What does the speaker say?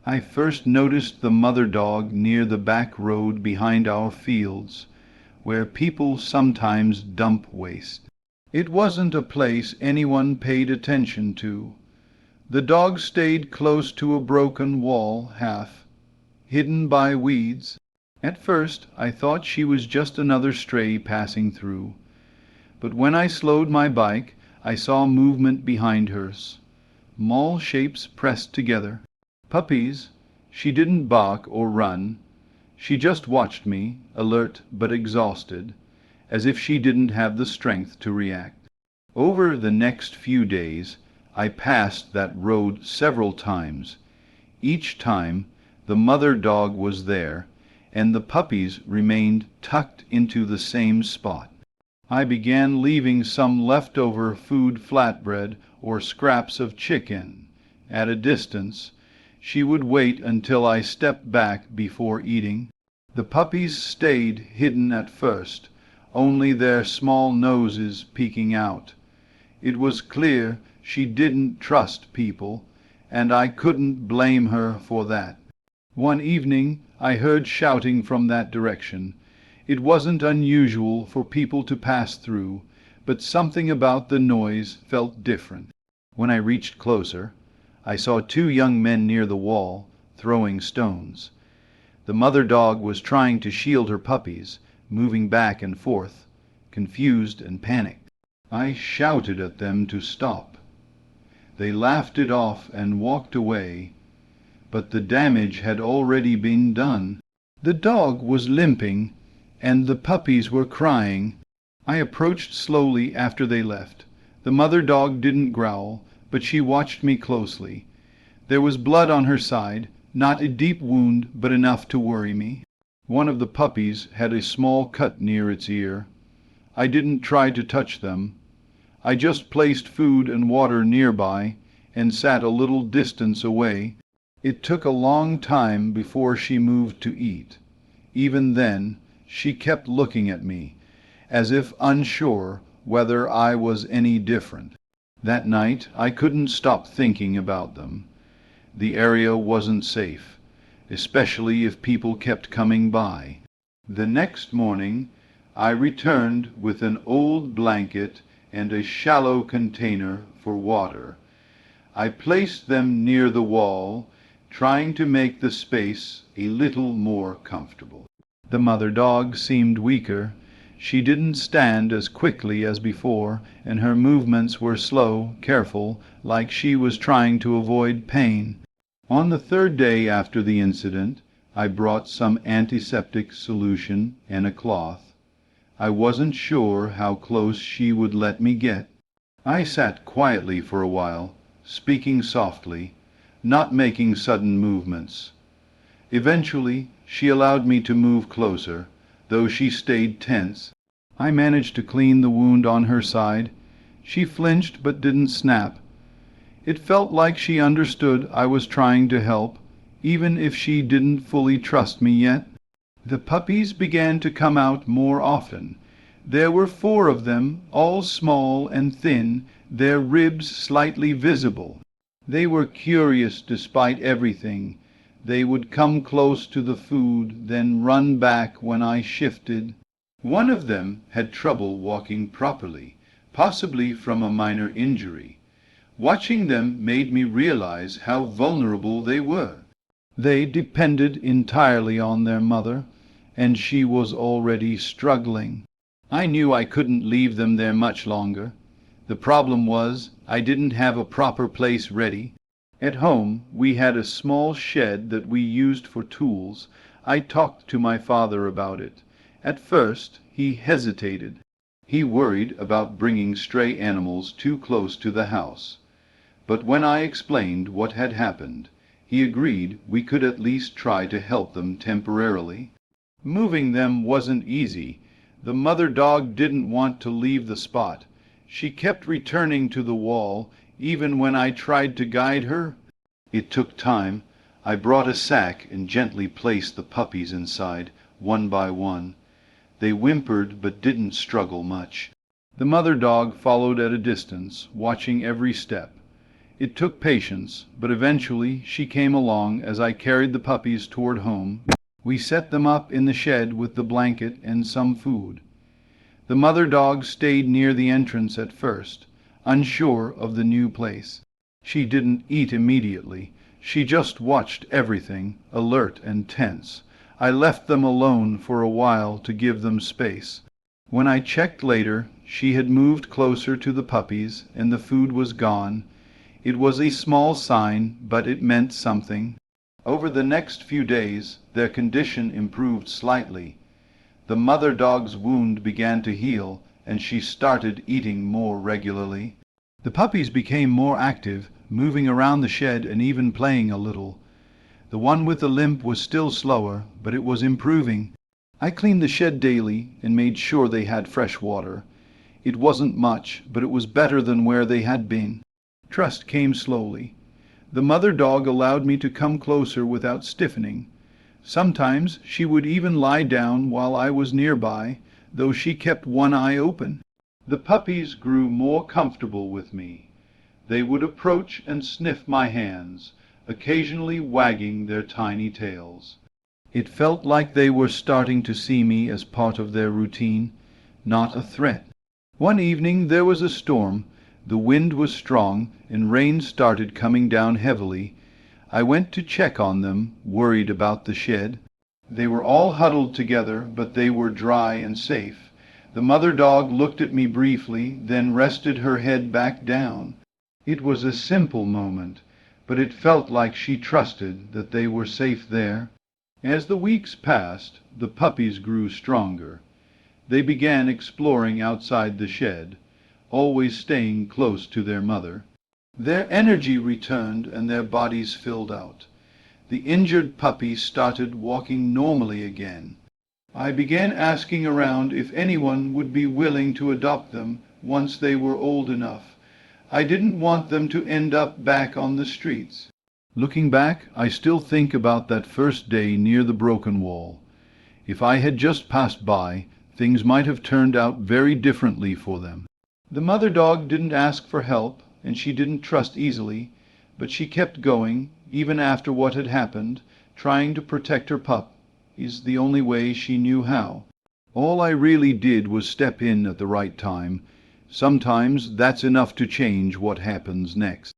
I first noticed the mother dog near the back road behind our fields, where people sometimes dump waste. It wasn't a place anyone paid attention to. The dog stayed close to a broken wall, half hidden by weeds. At first I thought she was just another stray passing through, but when I slowed my bike I saw movement behind hers, small shapes pressed together. Puppies. She didn't bark or run. She just watched me, alert but exhausted, as if she didn't have the strength to react. Over the next few days I passed that road several times. Each time the mother dog was there, and the puppies remained tucked into the same spot. I began leaving some leftover food, flatbread or scraps of chicken, at a distance. She would wait until I stepped back before eating. The puppies stayed hidden at first, only their small noses peeking out. It was clear she didn't trust people, and I couldn't blame her for that. One evening I heard shouting from that direction. It wasn't unusual for people to pass through, but something about the noise felt different. When I reached closer, I saw two young men near the wall, throwing stones. The mother dog was trying to shield her puppies, moving back and forth, confused and panicked. I shouted at them to stop. They laughed it off and walked away, but the damage had already been done. The dog was limping, and the puppies were crying. I approached slowly after they left. The mother dog didn't growl, but she watched me closely. There was blood on her side, not a deep wound, but enough to worry me. One of the puppies had a small cut near its ear. I didn't try to touch them. I just placed food and water nearby and sat a little distance away. It took a long time before she moved to eat. Even then, she kept looking at me, as if unsure whether I was any different. That night I couldn't stop thinking about them. The area wasn't safe, especially if people kept coming by. The next morning I returned with an old blanket and a shallow container for water. I placed them near the wall, trying to make the space a little more comfortable. The mother dog seemed weaker. She didn't stand as quickly as before, and her movements were slow, careful, like she was trying to avoid pain. On the third day after the incident, I brought some antiseptic solution and a cloth. I wasn't sure how close she would let me get. I sat quietly for a while, speaking softly, not making sudden movements. Eventually, she allowed me to move closer, though she stayed tense. I managed to clean the wound on her side. She flinched but didn't snap. It felt like she understood I was trying to help, even if she didn't fully trust me yet. The puppies began to come out more often. There were 4 of them, all small and thin, their ribs slightly visible. They were curious despite everything. They would come close to the food, then run back when I shifted. One of them had trouble walking properly, possibly from a minor injury. Watching them made me realize how vulnerable they were. They depended entirely on their mother, and she was already struggling. I knew I couldn't leave them there much longer. The problem was I didn't have a proper place ready. At home we had a small shed that we used for tools. I talked to my father about it. At first he hesitated. He worried about bringing stray animals too close to the house. But when I explained what had happened, he agreed we could at least try to help them temporarily. Moving them wasn't easy. The mother dog didn't want to leave the spot. She kept returning to the wall, even when I tried to guide her. It took time. I brought a sack and gently placed the puppies inside, one by one. They whimpered but didn't struggle much. The mother dog followed at a distance, watching every step. It took patience, but eventually she came along as I carried the puppies toward home. We set them up in the shed with the blanket and some food. The mother dog stayed near the entrance at first, unsure of the new place. She didn't eat immediately. She just watched everything, alert and tense. I left them alone for a while to give them space. When I checked later, she had moved closer to the puppies and the food was gone. It was a small sign, but it meant something. Over the next few days, their condition improved slightly. The mother dog's wound began to heal, and she started eating more regularly. The puppies became more active, moving around the shed and even playing a little. The one with the limp was still slower, but it was improving. I cleaned the shed daily and made sure they had fresh water. It wasn't much, but it was better than where they had been. Trust came slowly. The mother dog allowed me to come closer without stiffening. Sometimes she would even lie down while I was nearby, though she kept one eye open. The puppies grew more comfortable with me. They would approach and sniff my hands, occasionally wagging their tiny tails. It felt like they were starting to see me as part of their routine, not a threat. One evening there was a storm. The wind was strong, and rain started coming down heavily. I went to check on them, worried about the shed. They were all huddled together, but they were dry and safe. The mother dog looked at me briefly, then rested her head back down. It was a simple moment, but it felt like she trusted that they were safe there. As the weeks passed, the puppies grew stronger. They began exploring outside the shed, always staying close to their mother. Their energy returned and their bodies filled out. The injured puppies started walking normally again. I began asking around if anyone would be willing to adopt them once they were old enough. I didn't want them to end up back on the streets. Looking back, I still think about that first day near the broken wall. If I had just passed by, things might have turned out very differently for them. The mother dog didn't ask for help, and she didn't trust easily, but she kept going, even after what had happened, trying to protect her pup is the only way she knew how. All I really did was step in at the right time. Sometimes that's enough to change what happens next.